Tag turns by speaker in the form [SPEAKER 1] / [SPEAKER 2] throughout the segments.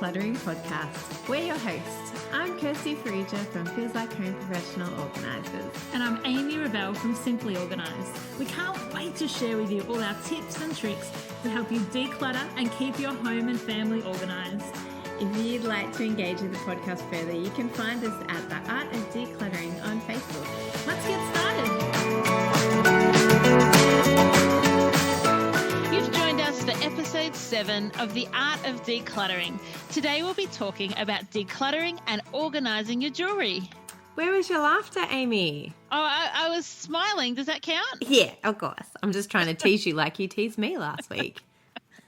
[SPEAKER 1] Decluttering podcast. We're your hosts. I'm Kirsty Amy from Feels Like Home Professional Organisers.
[SPEAKER 2] And I'm Amy Revell from Simply Organised. We can't wait to share with you all our tips and tricks to help you declutter and keep your home and family organised.
[SPEAKER 1] If you'd like to engage with the podcast further, you can find us at The Art of Decluttering on Facebook.
[SPEAKER 2] Let's get started. You've joined us for episode 7 of The Art of Decluttering. Today we'll be talking about decluttering and organising your jewellery.
[SPEAKER 1] Where was your laughter, Amy?
[SPEAKER 2] Oh, I was smiling. Does that count?
[SPEAKER 1] Yeah, of course. I'm just trying to tease you like you teased me last week.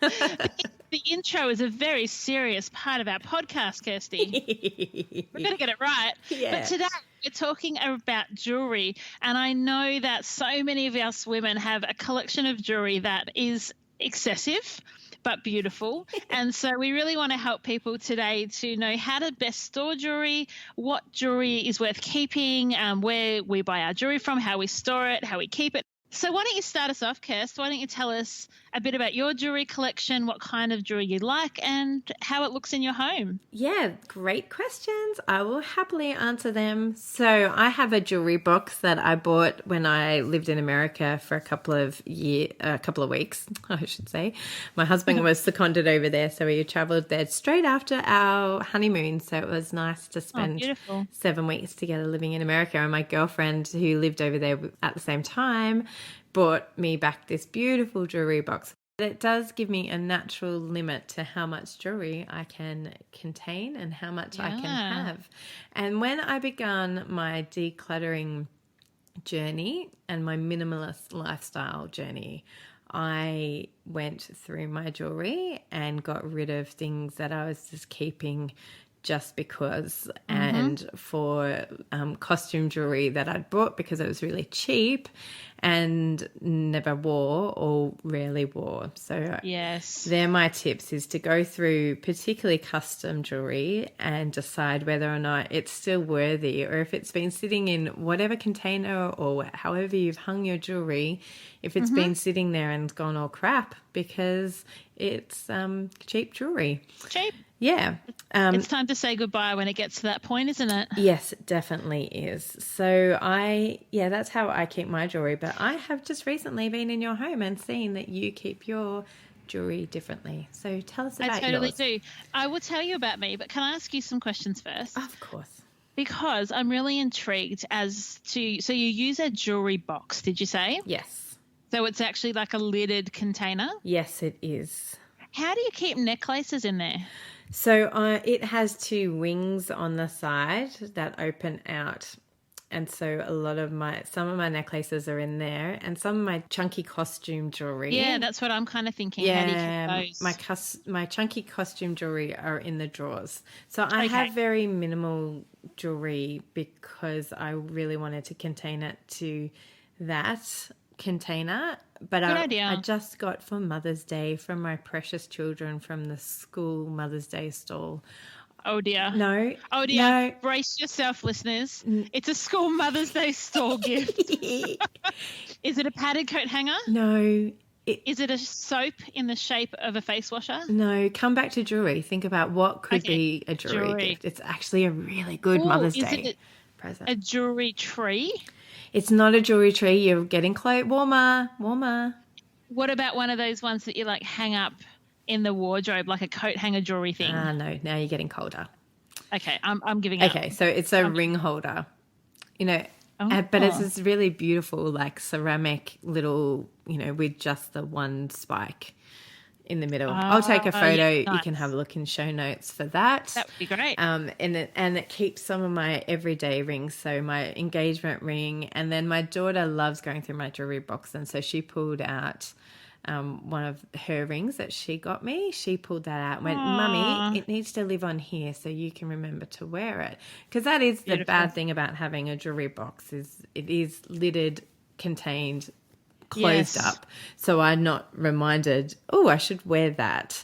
[SPEAKER 2] The intro is a very serious part of our podcast, Kirsty. We're going to get it right.
[SPEAKER 1] Yeah.
[SPEAKER 2] But today we're talking about jewellery, and I know that so many of us women have a collection of jewellery that is excessive but beautiful. And so we really want to help people today to know how to best store jewellery, what jewellery is worth keeping, where we buy our jewellery from, how we store it, how we keep it. So why don't you start us off, Kirst? Why don't you tell us a bit about your jewellery collection, what kind of jewellery you like, and how it looks in your home?
[SPEAKER 1] Yeah, great questions. I will happily answer them. So I have a jewellery box that I bought when I lived in America for a couple of weeks, I should say. My husband was seconded over there, so we travelled there straight after our honeymoon. So it was nice to spend 7 weeks together living in America. And my girlfriend, who lived over there at the same time, brought me back this beautiful jewellery box. It does give me a natural limit to how much jewellery I can contain and how much I can have. And when I began my decluttering journey and my minimalist lifestyle journey, I went through my jewellery and got rid of things that I was just keeping just because, and for costume jewellery that I'd bought because it was really cheap and never wore or rarely wore. So
[SPEAKER 2] yes,
[SPEAKER 1] they're my tips, is to go through particularly custom jewellery and decide whether or not it's still worthy, or if it's been sitting in whatever container or however you've hung your jewellery, if it's been sitting there and gone all crap because it's cheap jewellery.
[SPEAKER 2] Cheap.
[SPEAKER 1] Yeah.
[SPEAKER 2] It's time to say goodbye when it gets to that point, isn't it?
[SPEAKER 1] Yes, it definitely is. So that's how I keep my jewellery. But I have just recently been in your home and seen that you keep your jewellery differently. So tell us about yours.
[SPEAKER 2] I totally do. I will tell you about me, but can I ask you some questions first?
[SPEAKER 1] Of course.
[SPEAKER 2] Because I'm really intrigued as to, so you use a jewellery box, did you say?
[SPEAKER 1] Yes.
[SPEAKER 2] So it's actually like a lidded container?
[SPEAKER 1] Yes, it is.
[SPEAKER 2] How do you keep necklaces in there?
[SPEAKER 1] So it has 2 wings on the side that open out. And so some of my necklaces are in there, and some of my chunky costume jewellery.
[SPEAKER 2] Yeah, that's what I'm kind of thinking.
[SPEAKER 1] Yeah,
[SPEAKER 2] how do you keep those?
[SPEAKER 1] my chunky costume jewellery are in the drawers. So I have very minimal jewellery because I really wanted to contain it to that container. But I just got for Mother's Day from my precious children from the school Mother's Day stall.
[SPEAKER 2] Oh, dear.
[SPEAKER 1] No.
[SPEAKER 2] Oh, dear.
[SPEAKER 1] No.
[SPEAKER 2] Brace yourself, listeners. It's a school Mother's Day stall gift. Is it a padded coat hanger?
[SPEAKER 1] No.
[SPEAKER 2] Is it a soap in the shape of a face washer?
[SPEAKER 1] No. Come back to jewellery. Think about what could be a jewellery gift. It's actually a really good Mother's Day present.
[SPEAKER 2] A jewellery tree?
[SPEAKER 1] It's not a jewellery tree. You're getting warmer.
[SPEAKER 2] What about one of those ones that you like hang up in the wardrobe, like a coat hanger jewellery thing?
[SPEAKER 1] No, now you're getting colder.
[SPEAKER 2] Okay, I'm giving up.
[SPEAKER 1] Okay, so it's a ring holder, but it's this really beautiful, like ceramic little, with just the one spike in the middle. I'll take a photo. Yeah, nice. You can have a look in show notes for that.
[SPEAKER 2] That would be great.
[SPEAKER 1] And it keeps some of my everyday rings, so my engagement ring. And then my daughter loves going through my jewelry box, and so she pulled out one of her rings that she got me. She pulled that out and went, Mummy, it needs to live on here so you can remember to wear it. Because that is the bad thing about having a jewelry box, is it is lidded, contained, closed up, so I'm not reminded, I should wear that.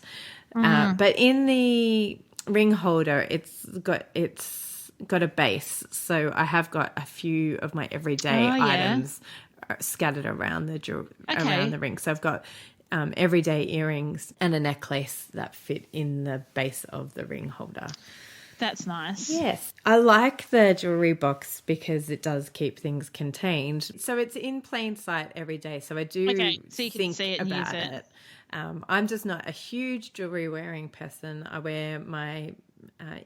[SPEAKER 1] But in the ring holder, it's got a base, so I have got a few of my everyday items scattered around the ring. So I've got everyday earrings and a necklace that fit in the base of the ring holder.
[SPEAKER 2] That's nice.
[SPEAKER 1] Yes. I like the jewelry box because it does keep things contained. So it's in plain sight every day. So I do
[SPEAKER 2] so you can
[SPEAKER 1] think
[SPEAKER 2] see it and
[SPEAKER 1] about
[SPEAKER 2] use it.
[SPEAKER 1] I'm just not a huge jewelry wearing person. I wear my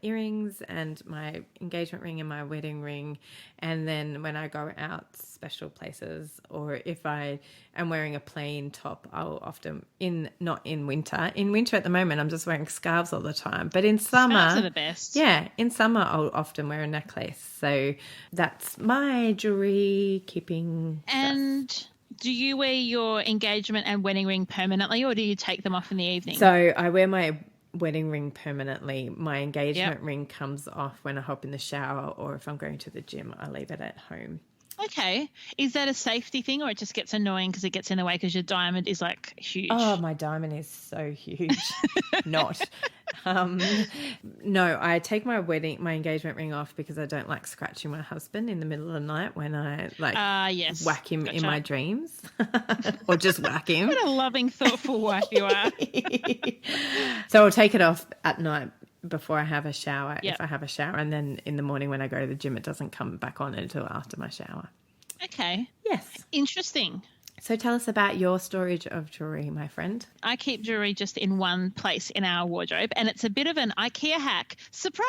[SPEAKER 1] earrings and my engagement ring and my wedding ring, and then when I go out special places, or if I am wearing a plain top, I'll often not in winter at the moment I'm just wearing scarves all the time, but in summer
[SPEAKER 2] Scarves are the best.
[SPEAKER 1] in summer I'll often wear a necklace. So that's my jewelry keeping
[SPEAKER 2] And
[SPEAKER 1] stuff.
[SPEAKER 2] do you wear your engagement and wedding ring permanently, or do you take them off in the evening?
[SPEAKER 1] So I wear my wedding ring permanently. My engagement ring comes off when I hop in the shower, or if I'm going to the gym, I leave it at home.
[SPEAKER 2] Okay. Is that a safety thing, or it just gets annoying because it gets in the way because your diamond is like huge?
[SPEAKER 1] Oh, my diamond is so huge. Not. No, I take my engagement ring off because I don't like scratching my husband in the middle of the night when I whack him in my dreams or just whack him.
[SPEAKER 2] What a loving, thoughtful wife you are.
[SPEAKER 1] So I'll take it off at night before I have a shower, if I have a shower, and then in the morning when I go to the gym, it doesn't come back on until after my shower.
[SPEAKER 2] Okay.
[SPEAKER 1] Yes.
[SPEAKER 2] Interesting.
[SPEAKER 1] So tell us about your storage of jewellery, my friend.
[SPEAKER 2] I keep jewellery just in one place in our wardrobe, and it's a bit of an IKEA hack. Surprise,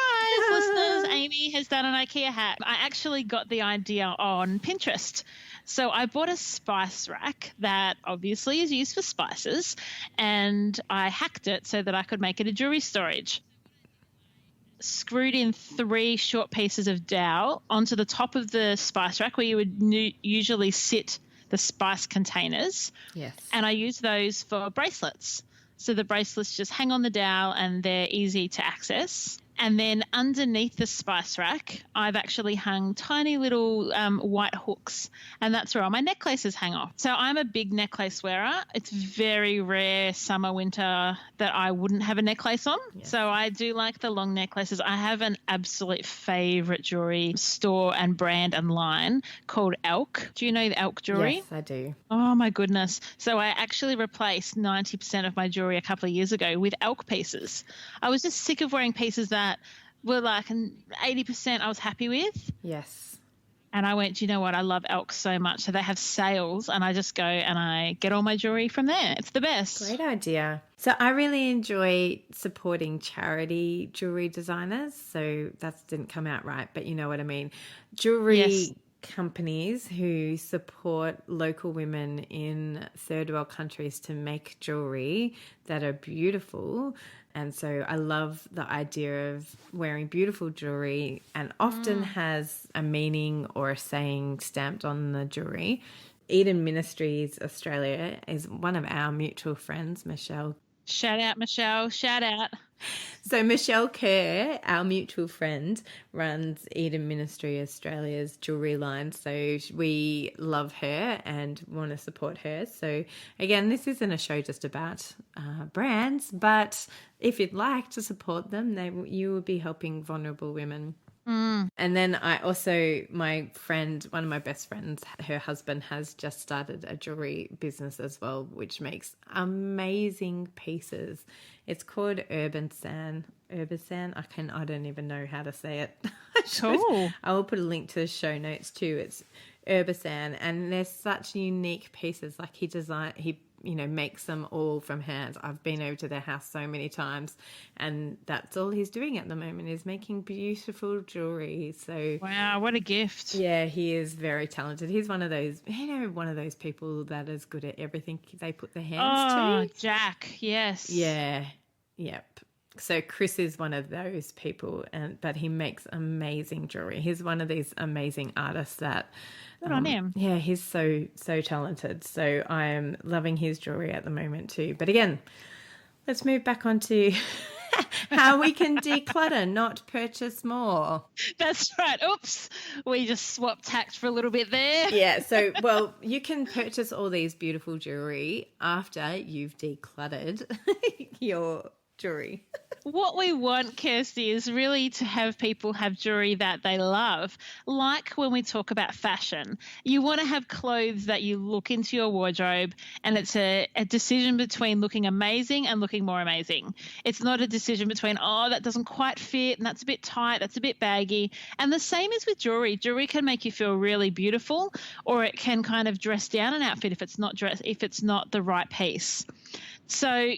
[SPEAKER 2] listeners, Amy has done an IKEA hack. I actually got the idea on Pinterest. So I bought a spice rack that obviously is used for spices, and I hacked it so that I could make it a jewellery storage. Screwed in 3 short pieces of dowel onto the top of the spice rack where you would usually sit the spice containers.
[SPEAKER 1] Yes.
[SPEAKER 2] And I use those for bracelets. So the bracelets just hang on the dowel and they're easy to access. And then underneath the spice rack, I've actually hung tiny little white hooks, and that's where all my necklaces hang off. So I'm a big necklace wearer. It's very rare summer, winter that I wouldn't have a necklace on. Yes. So I do like the long necklaces. I have an absolute favourite jewellery store and brand and line called Elk. Do you know the Elk Jewellery?
[SPEAKER 1] Yes, I do.
[SPEAKER 2] Oh, my goodness. So I actually replaced 90% of my jewellery a couple of years ago with Elk pieces. I was just sick of wearing pieces that were like 80% I was happy with.
[SPEAKER 1] Yes.
[SPEAKER 2] And I went, you know what? I love Elk so much. So they have sales and I just go and I get all my jewellery from there. It's the best.
[SPEAKER 1] Great idea. So I really enjoy supporting charity jewellery designers. So that didn't come out right, but you know what I mean. Jewellery companies who support local women in third world countries to make jewellery that are beautiful. And so I love the idea of wearing beautiful jewellery, and often has a meaning or a saying stamped on the jewellery. Eden Ministries Australia is one of our mutual friends, Michelle.
[SPEAKER 2] Shout out, Michelle. Shout out.
[SPEAKER 1] So Michelle Kerr, our mutual friend, runs Eden Ministry Australia's jewellery line. So we love her and want to support her. So again, this isn't a show just about brands, but if you'd like to support them, you will be helping vulnerable women. And then I also, one of my best friends, her husband has just started a jewellery business as well, which makes amazing pieces. It's called Urbansan. I don't even know how to say it.
[SPEAKER 2] Cool.
[SPEAKER 1] I will put a link to the show notes too. It's Urbansan, and they're such unique pieces. Like he makes them all from hand. I've been over to their house so many times, and that's all he's doing at the moment is making beautiful jewelry. So
[SPEAKER 2] wow, what a gift.
[SPEAKER 1] Yeah, he is very talented. He's one of those people that is good at everything they put their hands to.
[SPEAKER 2] Oh, Jack, yes.
[SPEAKER 1] Yeah, yep. So Chris is one of those people, but he makes amazing jewelry. He's one of these amazing artists that
[SPEAKER 2] good on him.
[SPEAKER 1] Yeah, he's so talented. So I am loving his jewelry at the moment too. But again, let's move back on to how we can declutter, not purchase more.
[SPEAKER 2] That's right. Oops. We just swapped tact for a little bit there.
[SPEAKER 1] Yeah. So, well, you can purchase all these beautiful jewelry after you've decluttered your jewelry.
[SPEAKER 2] What we want, Kirsty, is really to have people have jewelry that they love. Like when we talk about fashion, you want to have clothes that you look into your wardrobe and it's a decision between looking amazing and looking more amazing. It's not a decision between, oh, that doesn't quite fit and that's a bit tight, that's a bit baggy. And the same is with jewelry. Jewelry can make you feel really beautiful, or it can kind of dress down an outfit if it's not the right piece. So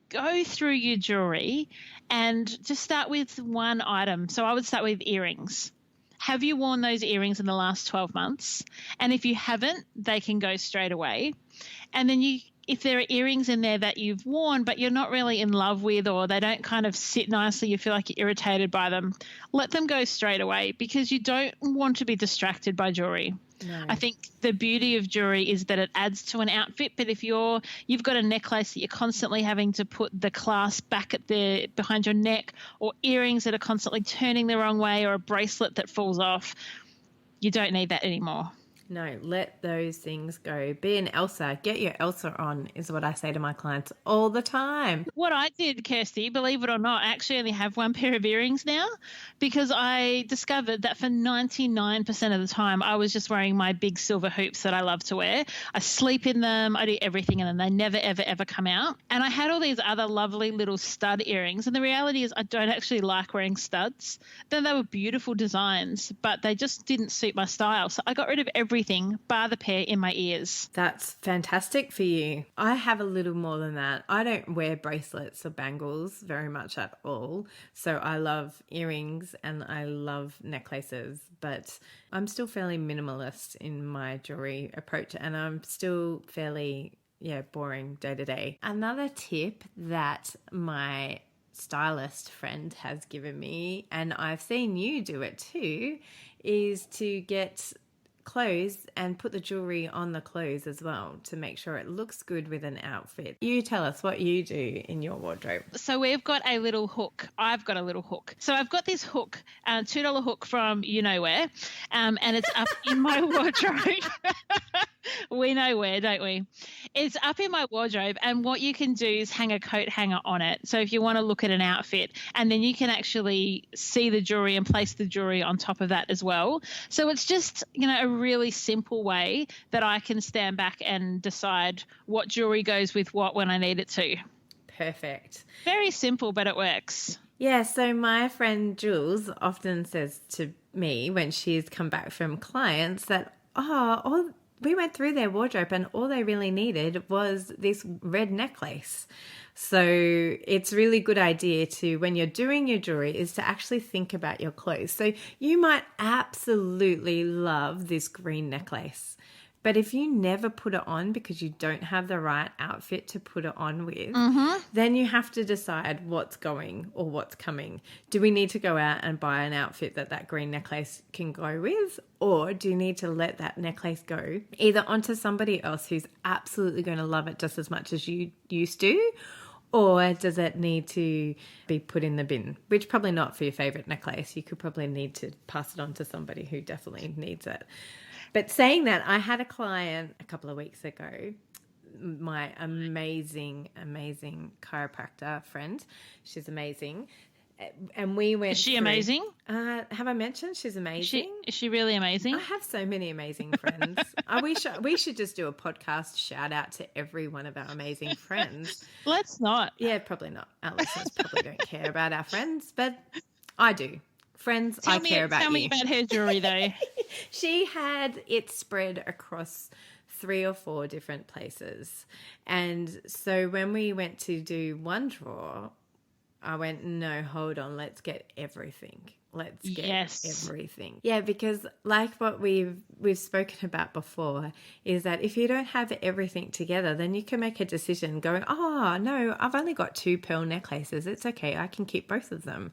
[SPEAKER 2] go through your jewelry and just start with one item. So I would start with earrings. Have you worn those earrings in the last 12 months? And if you haven't, they can go straight away. And then if there are earrings in there that you've worn but you're not really in love with, or they don't kind of sit nicely, you feel like you're irritated by them, let them go straight away, because you don't want to be distracted by jewelry. No. I think the beauty of jewelry is that it adds to an outfit, but if you've got a necklace that you're constantly having to put the clasp back behind your neck, or earrings that are constantly turning the wrong way, or a bracelet that falls off, you don't need that anymore.
[SPEAKER 1] No, let those things go. Be an Elsa. Get your Elsa on is what I say to my clients all the time.
[SPEAKER 2] What I did, Kirsty, believe it or not, I actually only have one pair of earrings now, because I discovered that for 99% of the time I was just wearing my big silver hoops that I love to wear. I sleep in them, I do everything in them. They never, ever, ever come out. And I had all these other lovely little stud earrings. And the reality is I don't actually like wearing studs. Then they were beautiful designs, but they just didn't suit my style. So I got rid of everything bar the pair in my ears.
[SPEAKER 1] That's fantastic for you. I have a little more than that. I don't wear bracelets or bangles very much at all. So I love earrings and I love necklaces, but I'm still fairly minimalist in my jewelry approach, and I'm still fairly boring day to day. Another tip that my stylist friend has given me, and I've seen you do it too, is to get clothes and put the jewelry on the clothes as well to make sure it looks good with an outfit. You tell us what you do in your wardrobe.
[SPEAKER 2] So we've got a little hook. I've got a little hook. So I've got this hook, $2 hook from you know where, and it's up in my wardrobe. We know where, don't we? It's up in my wardrobe, and what you can do is hang a coat hanger on it. So if you want to look at an outfit, and then you can actually see the jewelry and place the jewelry on top of that as well. So it's just, a really simple way that I can stand back and decide what jewelry goes with what when I need it to.
[SPEAKER 1] Perfect.
[SPEAKER 2] Very simple, but it works.
[SPEAKER 1] Yeah, so my friend Jules often says to me when she's come back from clients that, we went through their wardrobe and all they really needed was this red necklace. So it's really good idea to, when you're doing your jewelry, is to actually think about your clothes. So you might absolutely love this green necklace, but if you never put it on because you don't have the right outfit to put it on with, then you have to decide what's going or what's coming. Do we need to go out and buy an outfit that green necklace can go with? Or do you need to let that necklace go either onto somebody else who's absolutely going to love it just as much as you used to? Or does it need to be put in the bin, which probably not for your favorite necklace. You could probably need to pass it on to somebody who definitely needs it. But saying that, I had a client a couple of weeks ago, my amazing, amazing chiropractor friend. She's amazing. And we went.
[SPEAKER 2] Is she amazing?
[SPEAKER 1] Have I mentioned she's amazing?
[SPEAKER 2] Is she really amazing?
[SPEAKER 1] I have so many amazing friends. We should just do a podcast shout out to every one of our amazing friends.
[SPEAKER 2] Let's not.
[SPEAKER 1] Yeah, probably not. Our listeners probably don't care about our friends, but I do. Friends, I care about you.
[SPEAKER 2] Tell me about her jewelry though.
[SPEAKER 1] She had it spread across 3 or 4 different places. And so when we went to do one drawer, I went, no, hold on, let's get everything. Let's get everything. Yeah, because like what we've spoken about before is that if you don't have everything together, then you can make a decision going, oh, no, I've only got 2 pearl necklaces. It's okay. I can keep both of them.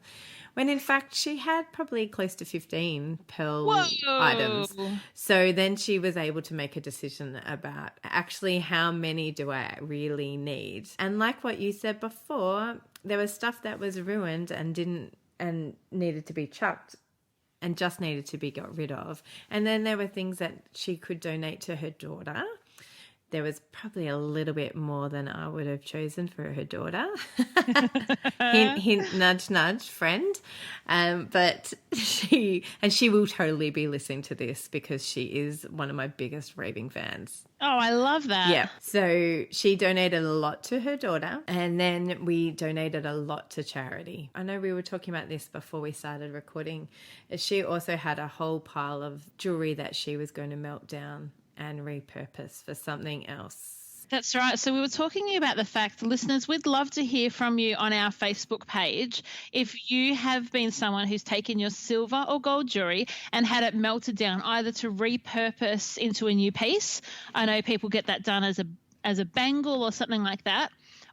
[SPEAKER 1] When in fact she had probably close to 15 pearl items. So then she was able to make a decision about actually how many do I really need. And like what you said before, there was stuff that was ruined and needed to be chucked and just needed to be got rid of. And then there were things that she could donate to her daughter there was probably a little bit more than I would have chosen for her daughter. Hint, hint, nudge, nudge, friend. But she will totally be listening to this because she is one of my biggest raving fans.
[SPEAKER 2] Oh, I love that.
[SPEAKER 1] Yeah. So she donated a lot to her daughter, and then we donated a lot to charity. I know we were talking about this before we started recording. She also had a whole pile of jewelry that she was going to melt down and repurpose for something else.
[SPEAKER 2] That's right. So we were talking about the fact, listeners, we'd love to hear from you on our Facebook page. If you have been someone who's taken your silver or gold jewelry and had it melted down, either to repurpose into a new piece. I know people get that done as a bangle or something like that.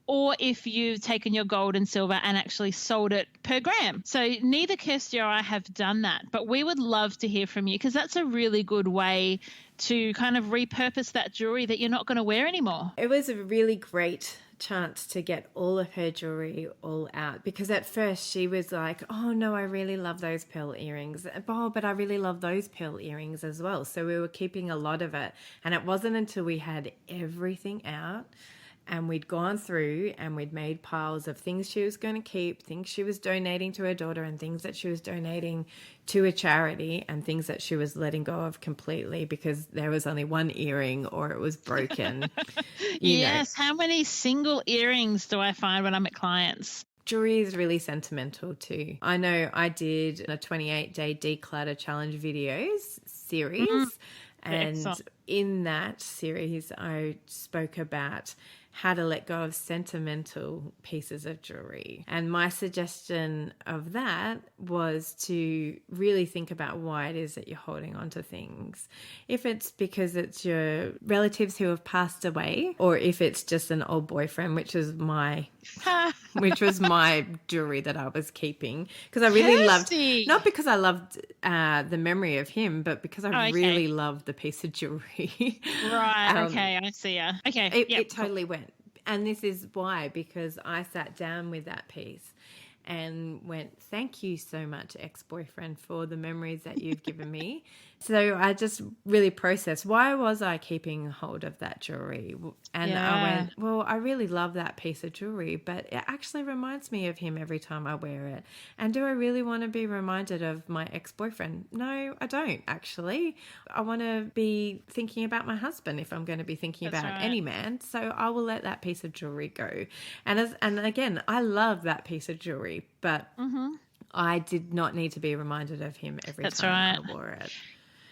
[SPEAKER 2] Or if you've taken your gold and silver and actually sold it per gram. So neither Kirsty or I have done that, but we would love to hear from you because that's a really good way to kind of repurpose that jewelry that you're not going to wear anymore.
[SPEAKER 1] It was a really great chance to get all of her jewelry all out, because at first she was like, oh no, I really love those pearl earrings. Oh, but I really love those pearl earrings as well. So we were keeping a lot of it. And it wasn't until we had everything out and we'd gone through and we'd made piles of things she was going to keep, things she was donating to her daughter, and things that she was donating to a charity, and things that she was letting go of completely because there was only one earring or it was broken.
[SPEAKER 2] Yes. How many single earrings do I find when I'm at clients?
[SPEAKER 1] Jewelry is really sentimental too. I know I did a 28-day declutter challenge videos series. And
[SPEAKER 2] excellent.
[SPEAKER 1] In that series, I spoke about how to let go of sentimental pieces of jewelry. And my suggestion of that was to really think about why it is that you're holding on to things. If it's because it's your relatives who have passed away, or if it's just an old boyfriend, which was my jewelry that I was keeping, because I really loved, not because I loved the memory of him, but because I really loved the piece of jewelry.
[SPEAKER 2] Right. Okay. I see ya. Okay.
[SPEAKER 1] It totally went. And this is why, because I sat down with that piece and went, thank you so much, ex-boyfriend, for the memories that you've given me. So I just really processed, why was I keeping hold of that jewelry? And I went, well, I really love that piece of jewelry, but it actually reminds me of him every time I wear it. And do I really want to be reminded of my ex-boyfriend? No, I don't, actually. I want to be thinking about my husband if I'm going to be thinking about any man. So I will let that piece of jewelry go. And again, I love that piece of jewelry, but I did not need to be reminded of him every time I wore it.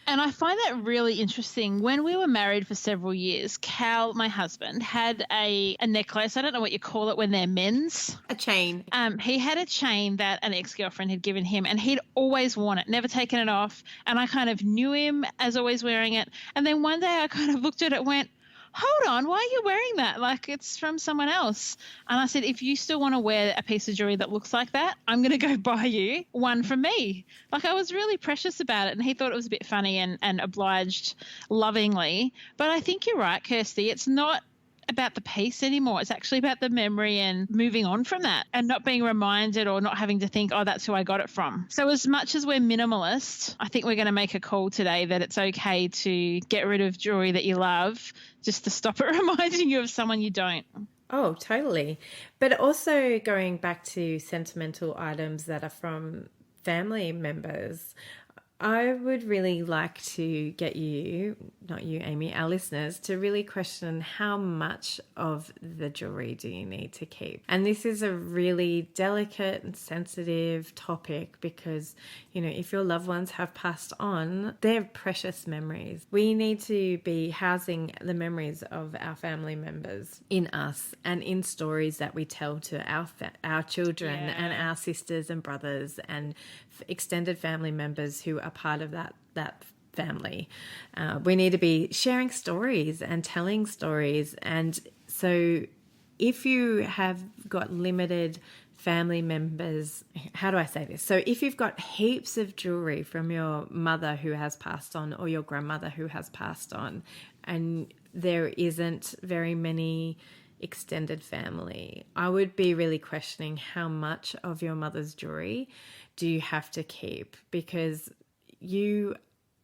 [SPEAKER 2] And I find that really interesting. When we were married for several years, Cal, my husband, had a necklace. I don't know what you call it when they're men's.
[SPEAKER 1] A chain.
[SPEAKER 2] He had a chain that an ex-girlfriend had given him, and he'd always worn it, never taken it off. And I kind of knew him as always wearing it. And then one day I kind of looked at it and went, hold on, why are you wearing that? Like, it's from someone else. And I said, if you still want to wear a piece of jewelry that looks like that, I'm going to go buy you one from me. Like, I was really precious about it, and he thought it was a bit funny and obliged lovingly. But I think you're right, Kirsty. It's not about the piece anymore. It's actually about the memory and moving on from that and not being reminded or not having to think, oh, that's who I got it from. So as much as we're minimalist, I think we're going to make a call today that it's okay to get rid of jewelry that you love just to stop it reminding you of someone you don't.
[SPEAKER 1] Oh, totally. But also going back to sentimental items that are from family members, I would really like to get you, not you, Amy, our listeners, to really question how much of the jewelry do you need to keep? And this is a really delicate and sensitive topic because, you know, if your loved ones have passed on, they're precious memories. We need to be housing the memories of our family members in us and in stories that we tell to our children and our sisters and brothers and extended family members who are part of that family. We need to be sharing stories and telling stories. And so if you have got limited family members, how do I say this? So if you've got heaps of jewelry from your mother who has passed on or your grandmother who has passed on, and there isn't very many extended family, I would be really questioning how much of your mother's jewelry do you have to keep, because you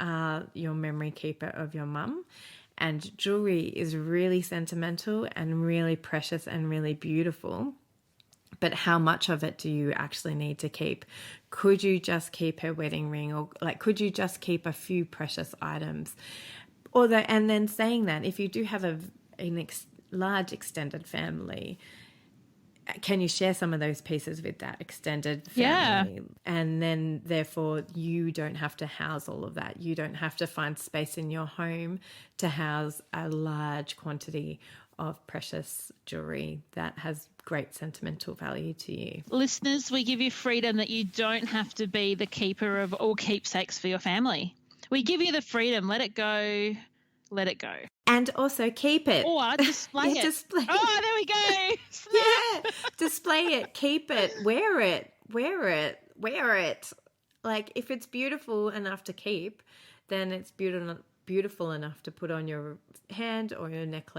[SPEAKER 1] are your memory keeper of your mum, And jewelry is really sentimental and really precious and really beautiful. But how much of it do you actually need to keep? Could you just keep her wedding ring, or like, could you just keep a few precious items? And then saying that if you do have a large extended family, can you share some of those pieces with that extended family? Yeah. And then therefore you don't have to house all of that. You don't have to find space in your home to house a large quantity of precious jewelry that has great sentimental value to you.
[SPEAKER 2] Listeners, we give you freedom that you don't have to be the keeper of all keepsakes for your family. We give you the freedom. Let it go. Let it go.
[SPEAKER 1] And also keep it.
[SPEAKER 2] Or display it.
[SPEAKER 1] Display it.
[SPEAKER 2] Oh, there we go.
[SPEAKER 1] Yeah. Display it. Keep it. Wear it. Wear it. Wear it. Like, if it's beautiful enough to keep, then it's beautiful enough to put on your hand or your neck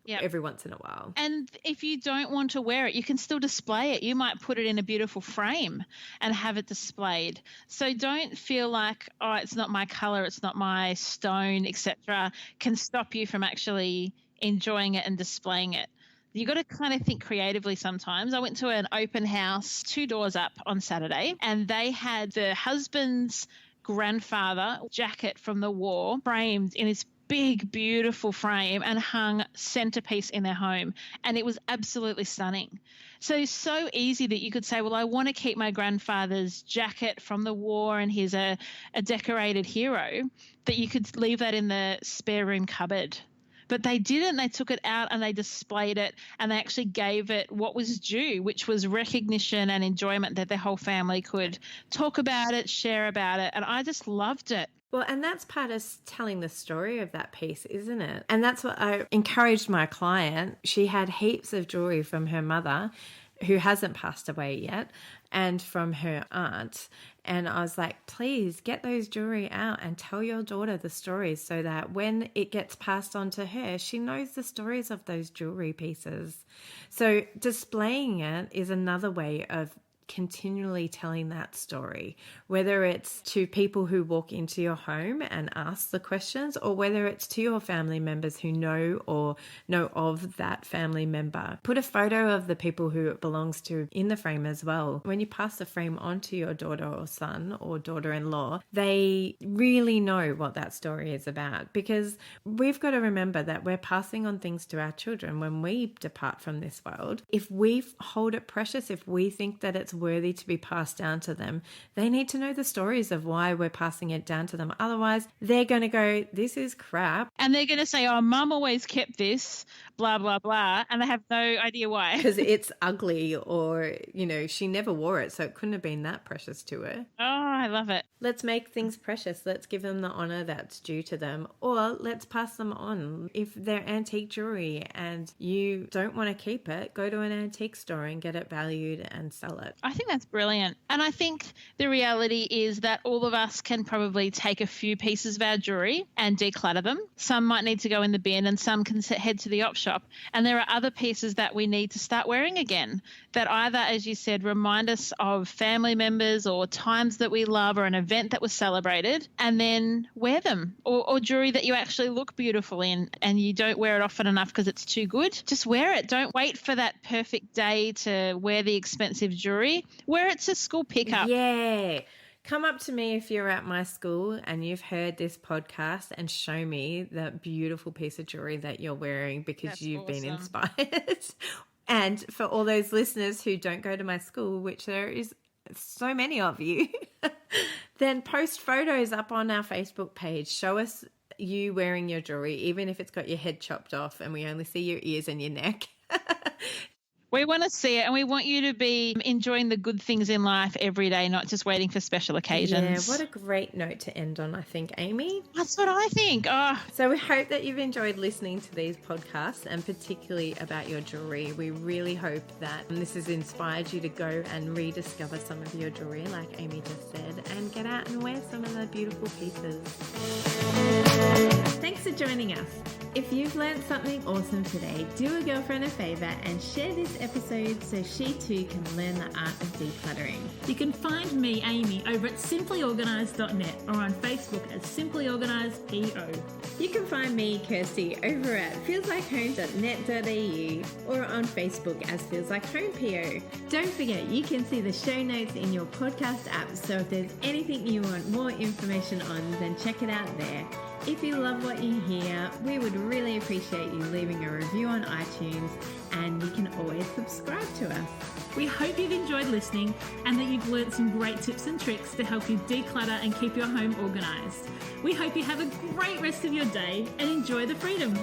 [SPEAKER 1] every once in a while.
[SPEAKER 2] And if you don't want to wear it, you can still display it. You might put it in a beautiful frame and have it displayed. So don't feel like, oh, it's not my color, it's not my stone, etc., can stop you from actually enjoying it and displaying it. You got to kind of think creatively sometimes. I went to an open house 2 doors up on Saturday, and they had the husband's grandfather jacket from the war framed in his big, beautiful frame and hung centerpiece in their home. And it was absolutely stunning. So easy that you could say, well, I want to keep my grandfather's jacket from the war and he's a decorated hero, that you could leave that in the spare room cupboard. But they didn't. They took it out and they displayed it, and they actually gave it what was due, which was recognition and enjoyment, that their whole family could talk about it, share about it. And I just loved it.
[SPEAKER 1] Well, and that's part of telling the story of that piece, isn't it? And that's what I encouraged my client. She had heaps of jewelry from her mother, who hasn't passed away yet, and from her aunt. And I was like, please get those jewelry out and tell your daughter the stories, so that when it gets passed on to her, she knows the stories of those jewelry pieces. So displaying it is another way of continually telling that story, whether it's to people who walk into your home and ask the questions, or whether it's to your family members who know of that family member. Put a photo of the people who it belongs to in the frame as well. When you pass the frame on to your daughter or son or daughter-in-law, they really know what that story is about, because we've got to remember that we're passing on things to our children when we depart from this world. If we hold it precious, if we think that it's worthy to be passed down to them, they need to know the stories of why we're passing it down to them. Otherwise, they're going to go, this is crap.
[SPEAKER 2] And they're going to say, oh, mum always kept this, blah, blah, blah. And they have no idea why.
[SPEAKER 1] Because it's ugly, or, she never wore it, so it couldn't have been that precious to her.
[SPEAKER 2] Oh, I love it.
[SPEAKER 1] Let's make things precious. Let's give them the honor that's due to them, or let's pass them on. If they're antique jewelry and you don't want to keep it, go to an antique store and get it valued and sell it.
[SPEAKER 2] I think that's brilliant. And I think the reality is that all of us can probably take a few pieces of our jewelry and declutter them. Some might need to go in the bin, and some can head to the op shop. And there are other pieces that we need to start wearing again, that either, as you said, remind us of family members or times that we love or an event that was celebrated, and then wear them. Or jewelry that you actually look beautiful in and you don't wear it often enough because it's too good. Just wear it. Don't wait for that perfect day to wear the expensive jewelry. Wear it to school pickup.
[SPEAKER 1] Yeah. Come up to me if you're at my school and you've heard this podcast, and show me that beautiful piece of jewelry that you're wearing because you've been inspired. And for all those listeners who don't go to my school, which there is so many of you, then post photos up on our Facebook page. Show us you wearing your jewelry, even if it's got your head chopped off and we only see your ears and your neck.
[SPEAKER 2] We want to see it, and we want you to be enjoying the good things in life every day, not just waiting for special occasions.
[SPEAKER 1] Yeah, what a great note to end on, I think, Amy.
[SPEAKER 2] That's what I think. Oh.
[SPEAKER 1] So we hope that you've enjoyed listening to these podcasts, and particularly about your jewelry. We really hope that this has inspired you to go and rediscover some of your jewelry, like Amy just said, and get out and wear some of the beautiful pieces. Thanks for joining us. If you've learned something awesome today, do a girlfriend a favor and share this episode so she too can learn the art of decluttering.
[SPEAKER 3] You can find me, Amy, over at simplyorganised.net or on Facebook as simplyorganisedpo.
[SPEAKER 1] You can find me, Kirsty, over at feelslikeHome.net.au or on Facebook as Feels Like Home PO. Don't forget, you can see the show notes in your podcast app, so if there's anything you want more information on, then check it out there. If you love what you hear, we would really appreciate you leaving a review on iTunes, and you can always subscribe to us.
[SPEAKER 3] We hope you've enjoyed listening and that you've learnt some great tips and tricks to help you declutter and keep your home organised. We hope you have a great rest of your day and enjoy the freedom.